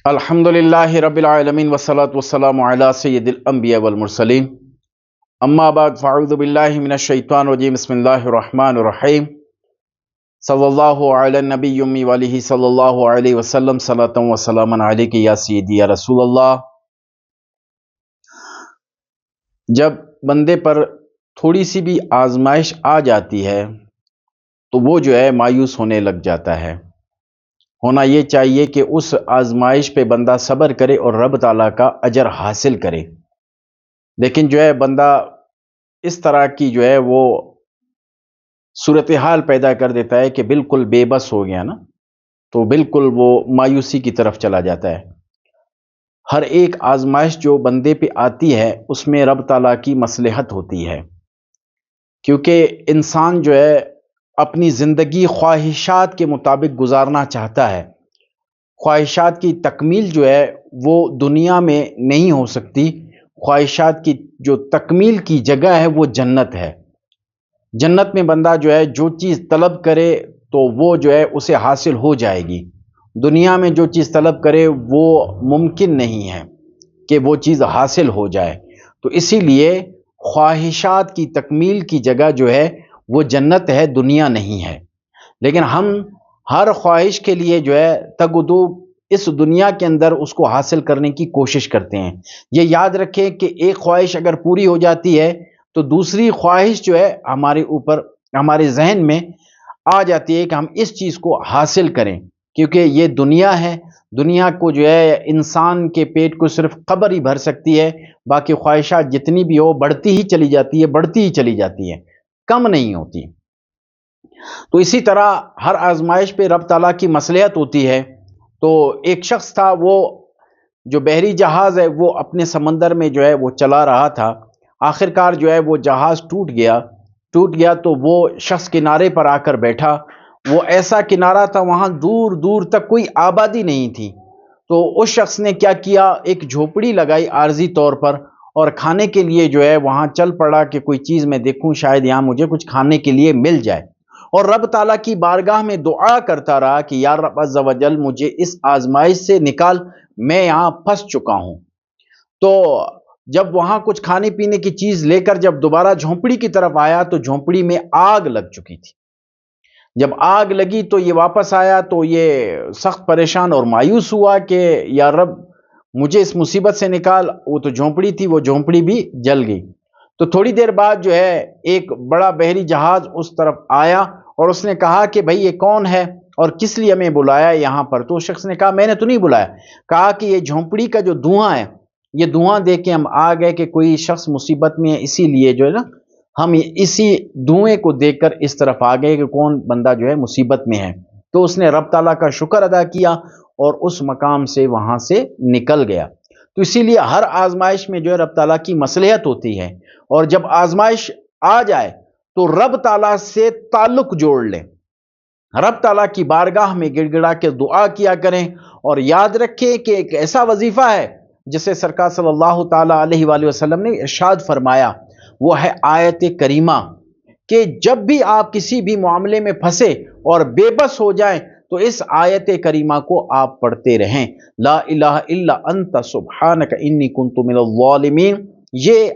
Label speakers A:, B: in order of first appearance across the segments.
A: الحمدللہ رب العالمین والصلاة والسلام علی سید الانبیاء والمرسلین اما بعد فاعوذ باللہ من الشیطان الرجیم بسم اللہ الرحمن الرحیم صلی اللہ علی النبی امی وآلہ صلی اللہ علیہ وسلم صلاۃ و سلاما علیک یا سیدی یا رسول اللہ۔ جب بندے پر تھوڑی سی بھی آزمائش آ جاتی ہے تو وہ جو ہے مایوس ہونے لگ جاتا ہے۔ ہونا یہ چاہیے کہ اس آزمائش پہ بندہ صبر کرے اور رب تعالیٰ کا اجر حاصل کرے، لیکن جو ہے بندہ اس طرح کی جو ہے وہ صورتحال پیدا کر دیتا ہے کہ بالکل بے بس ہو گیا نا، تو بالکل وہ مایوسی کی طرف چلا جاتا ہے۔ ہر ایک آزمائش جو بندے پہ آتی ہے اس میں رب تعالیٰ کی مصلحت ہوتی ہے، کیونکہ انسان جو ہے اپنی زندگی خواہشات کے مطابق گزارنا چاہتا ہے۔ خواہشات کی تکمیل جو ہے وہ دنیا میں نہیں ہو سکتی، خواہشات کی جو تکمیل کی جگہ ہے وہ جنت ہے۔ جنت میں بندہ جو ہے جو چیز طلب کرے تو وہ جو ہے اسے حاصل ہو جائے گی۔ دنیا میں جو چیز طلب کرے وہ ممکن نہیں ہے کہ وہ چیز حاصل ہو جائے، تو اسی لیے خواہشات کی تکمیل کی جگہ جو ہے وہ جنت ہے، دنیا نہیں ہے۔ لیکن ہم ہر خواہش کے لیے جو ہے تگ و دو اس دنیا کے اندر اس کو حاصل کرنے کی کوشش کرتے ہیں۔ یہ یاد رکھیں کہ ایک خواہش اگر پوری ہو جاتی ہے تو دوسری خواہش جو ہے ہمارے اوپر، ہمارے ذہن میں آ جاتی ہے کہ ہم اس چیز کو حاصل کریں، کیونکہ یہ دنیا ہے۔ دنیا کو جو ہے انسان کے پیٹ کو صرف قبر ہی بھر سکتی ہے، باقی خواہشات جتنی بھی ہو بڑھتی ہی چلی جاتی ہے، بڑھتی ہی چلی جاتی ہے، کم نہیں ہوتی۔ تو اسی طرح ہر آزمائش پہ رب تعالیٰ کی مصلحت ہوتی ہے۔ تو ایک شخص تھا، وہ جو بحری جہاز ہے وہ اپنے سمندر میں جو ہے وہ چلا رہا تھا، آخر کار جو ہے وہ جہاز ٹوٹ گیا تو وہ شخص کنارے پر آ کر بیٹھا۔ وہ ایسا کنارہ تھا وہاں دور دور تک کوئی آبادی نہیں تھی، تو اس شخص نے کیا کیا، ایک جھوپڑی لگائی عارضی طور پر، اور کھانے کے لیے جو ہے وہاں چل پڑا کہ کوئی چیز میں دیکھوں شاید یہاں مجھے کچھ کھانے کے لیے مل جائے، اور رب تعالیٰ کی بارگاہ میں دعا کرتا رہا کہ یا رب عز و جل مجھے اس آزمائش سے نکال، میں یہاں پھنس چکا ہوں۔ تو جب وہاں کچھ کھانے پینے کی چیز لے کر جب دوبارہ جھونپڑی کی طرف آیا تو جھونپڑی میں آگ لگ چکی تھی۔ جب آگ لگی تو یہ واپس آیا تو یہ سخت پریشان اور مایوس ہوا کہ یا رب مجھے اس مصیبت سے نکال۔ وہ تو جھونپڑی تھی، وہ جھونپڑی بھی جل گئی۔ تو تھوڑی دیر بعد جو ہے ایک بڑا بحری جہاز اس طرف آیا اور اس نے کہا کہ بھئی یہ کون ہے اور کس لیے ہمیں بلایا یہاں پر؟ تو اس شخص نے کہا میں نے تو نہیں بلایا، کہا کہ یہ جھونپڑی کا جو دھواں ہے، یہ دھواں دیکھ کے ہم آ گئے کہ کوئی شخص مصیبت میں ہے، اسی لیے جو ہے نا ہم اسی دھوئیں کو دیکھ کر اس طرف آ گئے کہ کون بندہ جو ہے مصیبت میں ہے۔ تو اس نے رب تعالیٰ کا شکر ادا کیا اور اس مقام سے وہاں سے نکل گیا۔ تو اسی لیے ہر آزمائش میں جو ہے رب تعالیٰ کی مصلحت ہوتی ہے، اور جب آزمائش آ جائے تو رب تعالیٰ سے تعلق جوڑ لیں، رب تعالیٰ کی بارگاہ میں گڑ گڑا کے دعا کیا کریں، اور یاد رکھیں کہ ایک ایسا وظیفہ ہے جسے سرکار صلی اللہ تعالیٰ علیہ وآلہ وسلم نے ارشاد فرمایا، وہ ہے آیت کریمہ، کہ جب بھی آپ کسی بھی معاملے میں پھنسے اور بے بس ہو جائیں تو اس آیت کریمہ کو آپ پڑھتے رہیں، لا الہ الا انت سبحانک انی کنت من الظالمین۔ یہ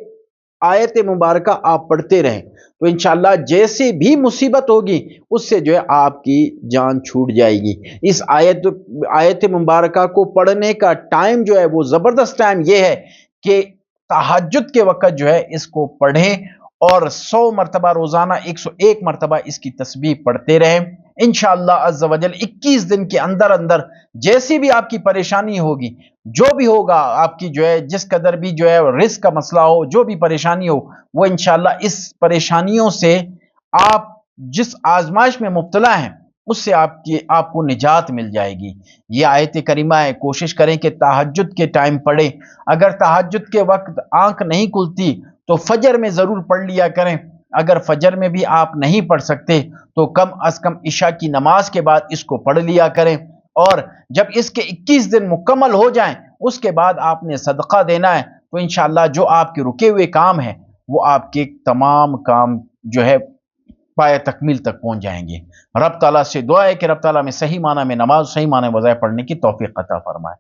A: آیت مبارکہ آپ پڑھتے رہیں تو انشاءاللہ جیسے بھی مصیبت ہوگی اس سے جو ہے آپ کی جان چھوٹ جائے گی۔ اس آیت مبارکہ کو پڑھنے کا ٹائم جو ہے وہ زبردست ٹائم یہ ہے کہ تہجد کے وقت جو ہے اس کو پڑھیں، اور 100 مرتبہ روزانہ 101 مرتبہ اس کی تسبیح پڑھتے رہیں۔ انشاءاللہ عز و جل 21 دن کے اندر اندر جیسی بھی آپ کی پریشانی ہوگی، جو بھی ہوگا آپ کی جو ہے جس قدر بھی جو ہے رزق کا مسئلہ ہو، جو بھی پریشانی ہو، وہ انشاءاللہ اس پریشانیوں سے آپ جس آزمائش میں مبتلا ہیں اس سے آپ کو نجات مل جائے گی۔ یہ آیت کریمہ ہے، کوشش کریں کہ تہجد کے ٹائم پڑھیں۔ اگر تہجد کے وقت آنکھ نہیں کھلتی تو فجر میں ضرور پڑھ لیا کریں۔ اگر فجر میں بھی آپ نہیں پڑھ سکتے تو کم از کم عشاء کی نماز کے بعد اس کو پڑھ لیا کریں، اور جب اس کے 21 دن مکمل ہو جائیں اس کے بعد آپ نے صدقہ دینا ہے، تو انشاءاللہ جو آپ کے رکے ہوئے کام ہیں وہ آپ کے تمام کام جو ہے پایہ تکمیل تک پہنچ جائیں گے۔ رب تعالیٰ سے دعا ہے کہ رب تعالیٰ میں صحیح معنی میں نماز، صحیح معنی میں وظائف پڑھنے کی توفیق عطا فرمائے۔